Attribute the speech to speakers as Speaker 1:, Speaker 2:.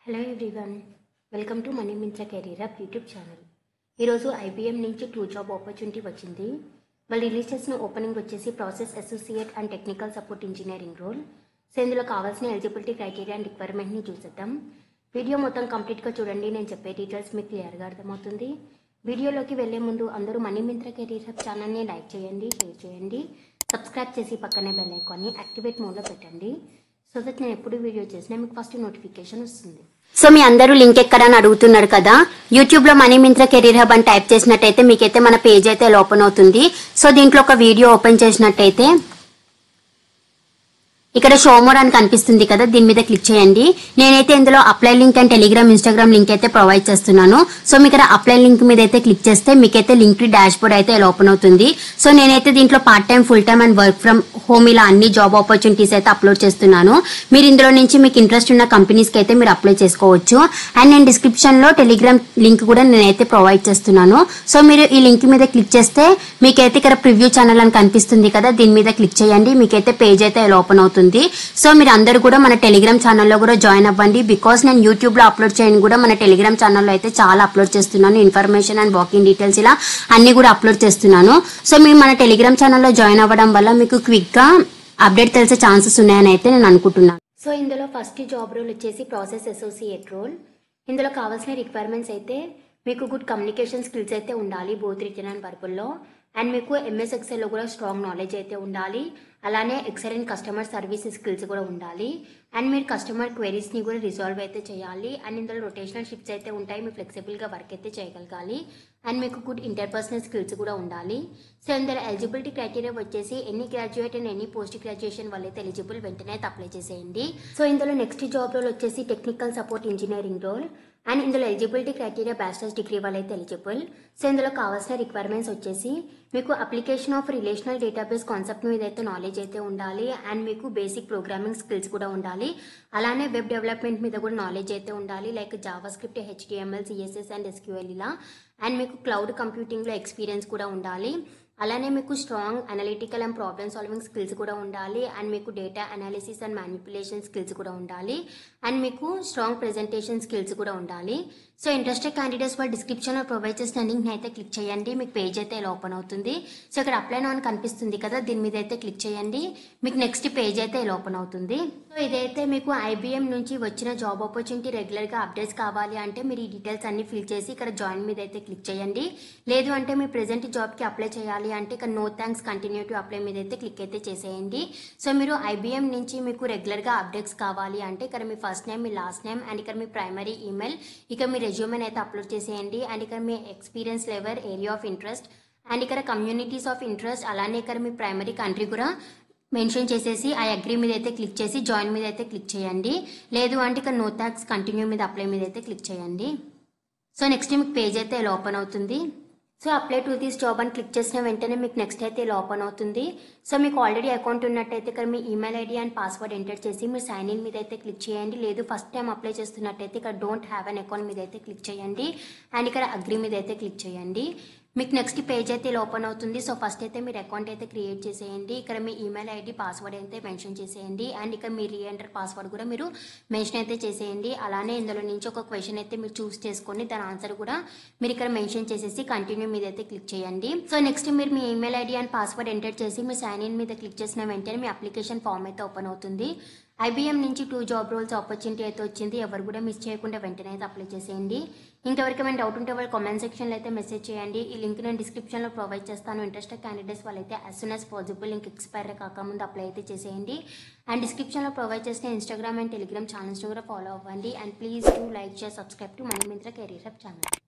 Speaker 1: Hello everyone, welcome to money Myntra career up YouTube channel. ఈరోజు IBM నుంచి 2 job opportunity వచ్చింది. వాళ్ళు రిలీజ్ చేసిన ఓపెనింగ్ వచ్చేసి process associate and technical support engineering role. So ఇందులో కావాల్సిన ఎలిజిబిలిటీ క్రైటీరియా అండ్ రిక్వైర్మెంట్ని చూసేద్దాం. వీడియో మొత్తం కంప్లీట్గా చూడండి, నేను చెప్పే డీటెయిల్స్ మీకు క్లియర్గా అర్థమవుతుంది. వీడియోలోకి వెళ్లే ముందు అందరూ మనీ మింత్రా కెరీర్ అప్ ఛానల్ని లైక్ చేయండి, షేర్ చేయండి, సబ్స్క్రైబ్ చేసి పక్కనే బెల్ ఐకాన్ని యాక్టివేట్ మోడ్లో పెట్టండి. సో దట్ నేను ఎప్పుడు వీడియో చేసినా మీకు ఫస్ట్ నోటిఫికేషన్ వస్తుంది. సో మీ అందరూ లింక్ ఎక్కడ అని అడుగుతున్నారు కదా, యూట్యూబ్ లో మనీ మింత్రా కెరీర్ హబ్ అని టైప్ చేసినట్టయితే మీకైతే మన పేజ్ అయితే ఓపెన్ అవుతుంది. సో దీంట్లో ఒక వీడియో ఓపెన్ చేసినట్టయితే ఇక్కడ షో మోర్ అని కనిపిస్తుంది కదా, దీని మీద క్లిక్ చేయండి. నేనైతే ఇందులో apply link and Telegram, Instagram link అయితే ప్రొవైడ్ చేస్తున్నాను. సో మీకు ఇక్కడ అప్లై లింక్ మీద అయితే క్లిక్ చేస్తే మీకైతే లింక్ డాష్ బోర్డ్ అయితే ఇలా ఓపెన్ అవుతుంది. సో నేనైతే దీంట్లో part time, full time and work from home ఇలా అన్ని జాబ్ ఆపర్చునిటీస్ అయితే అప్లోడ్ చేస్తున్నాను. మీరు ఇందులో నుంచి మీకు ఇంట్రెస్ట్ ఉన్న కంపెనీస్ కి అయితే మీరు అప్లై చేసుకోవచ్చు. అండ్ నేను డిస్క్రిప్షన్ లో టెలిగ్రామ్ లింక్ కూడా నేనైతే ప్రొవైడ్ చేస్తున్నాను. సో మీరు ఈ లింక్ మీద క్లిక్ చేస్తే మీకైతే ఇక్కడ ప్రివ్యూ ఛానల్ అని కనిపిస్తుంది కదా, దీని మీద క్లిక్ చేయండి. మీకైతే పేజ్ అయితే ఇలా ఓపెన్ అవుతుంది. సో మీరు అందరూ కూడా మన టెలిగ్రామ్ ఛానల్లో కూడా జాయిన్ అవ్వండి. బికాస్ నేను యూట్యూబ్ లో అప్లోడ్ చేయని కూడా మన టెలిగ్రామ్ ఛానల్లో అయితే చాలా అప్లోడ్ చేస్తున్నాను. ఇన్ఫర్మేషన్ అండ్ వాకింగ్ డీటెయిల్స్ ఇలా అన్ని కూడా అప్లోడ్ చేస్తున్నాను. సో మీరు మన టెలిగ్రామ్ ఛానల్లో జాయిన్ అవ్వడం వల్ల మీకు క్విక్ గా అప్డేట్ తెలిసే ఛాన్సెస్ ఉన్నాయని అయితే నేను అనుకుంటున్నాను. సో ఇందులో ఫస్ట్ జాబ్ రోల్ వచ్చేసి ప్రాసెస్ అసోసియేట్ రోల్. ఇందులో కావాల్సిన రిక్వైర్మెంట్స్ అయితే మీకు గుడ్ కమ్యూనికేషన్ స్కిల్స్ అయితే ఉండాలి, బోత్ రిటన్ అండ్ వర్బల్లో. అండ్ మీకు ఎంఎస్ ఎక్సెల్లో కూడా స్ట్రాంగ్ నాలెడ్జ్ అయితే ఉండాలి. అలానే ఎక్సలెంట్ కస్టమర్ సర్వీస్ స్కిల్స్ కూడా ఉండాలి. అండ్ మీరు కస్టమర్ క్వెరీస్ని కూడా రిజాల్వ్ అయితే చేయాలి. అండ్ ఇందులో రొటేషనల్ షిఫ్ట్స్ అయితే ఉంటాయి, మీరు ఫ్లెక్సిబుల్గా వర్క్ అయితే చేయగలగాలి. అండ్ మీకు గుడ్ ఇంటర్పర్సనల్ స్కిల్స్ కూడా ఉండాలి. సో ఇందులో ఎలిజిబిలిటీ క్రైటీరియా వచ్చేసి any graduate and any post graduation వాళ్ళైతే ఎలిజిబుల్, వెంటనే అయితే అప్లై చేసేయండి. సో ఇందులో నెక్స్ట్ జాబ్ రోల్ వచ్చేసి technical support engineering role. And ఇందులో ఎలిజిబిలిటీ క్రైటీరియా బ్యాచిలర్స్ డిగ్రీ వాళ్ళైతే ఎలిజిబుల్. సో ఇందులో కావాల్సిన రిక్వైర్మెంట్స్ వచ్చేసి మీకు application of relational database concept మీద అయితే నాలెడ్జ్ అయితే ఉండాలి. అండ్ మీకు బేసిక్ ప్రోగ్రామింగ్ స్కిల్స్ కూడా ఉండాలి. అలానే వెబ్ డెవలప్మెంట్ మీద కూడా నాలెడ్జ్ అయితే ఉండాలి, like Java script, HTML, CSS and SQL ఇలా. అండ్ మీకు క్లౌడ్ కంప్యూటింగ్లో ఎక్స్పీరియన్స్ కూడా ఉండాలి. అలానే మీకు strong analytical and problem solving skills కూడా ఉండాలి. అండ్ మీకు data analysis and manipulation skills కూడా ఉండాలి. అండ్ మీకు స్ట్రాంగ్ ప్రెజెంటేషన్ స్కిల్స్ కూడా ఉండాలి. సో ఇంట్రెస్టెడ్ క్యాండిడేట్స్ వాళ్ళు డిస్క్రిప్షన్లో ప్రొవైడ్ చేసిన లింక్ని అయితే క్లిక్ చేయండి, మీకు పేజ్ అయితే ఇలా ఓపెన్ అవుతుంది. సో ఇక్కడ అప్లై నౌ అని కనిపిస్తుంది కదా, దీని మీద అయితే క్లిక్ చేయండి, మీకు నెక్స్ట్ పేజ్ అయితే ఇలా ఓపెన్ అవుతుంది. సో ఇదైతే మీకు ఐబీఎం నుంచి వచ్చిన జాబ్ ఆపర్చునిటీ రెగ్యులర్గా అప్డేట్స్ కావాలి అంటే మీరు ఈ డీటెయిల్స్ అన్ని ఫిల్ చేసి ఇక్కడ జాయిన్ మీద అయితే క్లిక్ చేయండి. లేదు అంటే మీ ప్రెజెంట్ జాబ్కి అప్లై చేయాలి అంటే ఇక్కడ no thanks, continue to apply మీద అయితే క్లిక్ అయితే చేసేయండి. సో మీరు ఐబీఎం నుంచి మీకు రెగ్యులర్గా అప్డేట్స్ కావాలి అంటే ఇక్కడ మీ ఫస్ట్ నేమ్, మీ లాస్ట్ నేమ్ అండ్ ఇక్కడ మీ ప్రైమరీ ఈమెయిల్, ఇక మీ రెజ్యూమెని అయితే అప్లోడ్ చేసేయండి. అండ్ ఇక్కడ మీ experience level, area of interest and ఇక్కడ కమ్యూనిటీస్ ఆఫ్ ఇంట్రెస్ట్, అలానే ఇక్కడ మీ ప్రైమరీ కంట్రీ కూడా మెన్షన్ చేసేసి ఆ అగ్రీ మీద అయితే క్లిక్ చేసి జాయిన్ మీద అయితే క్లిక్ చేయండి. లేదు అంటే ఇక్కడ నో థ్యాంక్స్, కంటిన్యూ మీద అప్లై మీద అయితే క్లిక్ చేయండి. సో నెక్స్ట్ మీకు పేజ్ అయితే ఇలా ఓపెన్ అవుతుంది. So apply to this job అని క్లిక్ చేసిన వెంటనే మీకు నెక్స్ట్ అయితే ఇలా ఓపెన్ అవుతుంది. సో మీకు ఆల్రెడీ అకౌంట్ ఉన్నట్టయితే ఇక్కడ మీ email ID and password enter చేసి మీరు సైన్ ఇన్ మీద అయితే క్లిక్ చేయండి. లేదు ఫస్ట్ టైం అప్లై చేస్తున్నట్టయితే ఇక్కడ డోంట్ హ్యావ్ అన్ అకౌంట్ మీద అయితే క్లిక్ చేయండి. అండ్ ఇక్కడ అగ్రీ మీద అయితే క్లిక్ చేయండి. మీకు నెక్స్ట్ పేజ్ అయితే ఇలా ఓపెన్ అవుతుంది. సో ఫస్ట్ అయితే మీరు అకౌంట్ అయితే క్రియేట్ చేసేయండి. ఇక్కడ మీ ఈమెయిల్ ఐడి, పాస్వర్డ్ అయితే మెన్షన్ చేసేయండి. అండ్ ఇక్కడ మీ రీఎంటర్ పాస్వర్డ్ కూడా మీరు మెన్షన్ అయితే చేసేయండి. అలానే ఇందులో నుంచి ఒక క్వశ్చన్ అయితే మీరు చూస్ చేసుకొని దాని ఆన్సర్ కూడా మీరు ఇక్కడ మెన్షన్ చేసేసి కంటిన్యూ మీద అయితే క్లిక్ చేయండి. సో నెక్స్ట్ మీరు మీ email ID and password enter చేసి మీ సైన్ ఇన్ మీద క్లిక్ చేసిన వెంటనే మీ అప్లికేషన్ ఫామ్ అయితే ఓపెన్ అవుతుంది. ఐబీఎం నుంచి 2 జాబ్ రోల్స్ ఆపర్చునిటీ అయితే వచ్చింది, ఎవరు కూడా మిస్ చేయకుండా వెంటనే అయితే అప్లై చేసేయండి. ఇంకెవరికి ఏమైనా డౌట్ ఉంటే వాళ్ళు కామెంట్ సెక్షన్లో అయితే మెసేజ్ చేయండి. ఈ లింక్ నేను డిస్క్రిప్షన్లో ప్రొవైడ్ చేస్తాను. ఇంట్రెస్టెడ్ క్యాండిడేట్స్ వాళ్ళైతే as soon as possible link expire కాకముందు అప్లై అయితే చేసేయండి. అండ్ డిస్క్రిప్షన్లో ప్రొవైడ్ చేసిన ఇన్స్టాగ్రామ్ అండ్ టెలిగ్రామ్ ఛానల్స్ని కూడా ఫాలో అవ్వండి. And please do like, share, subscribe to money Myntra career hub channel.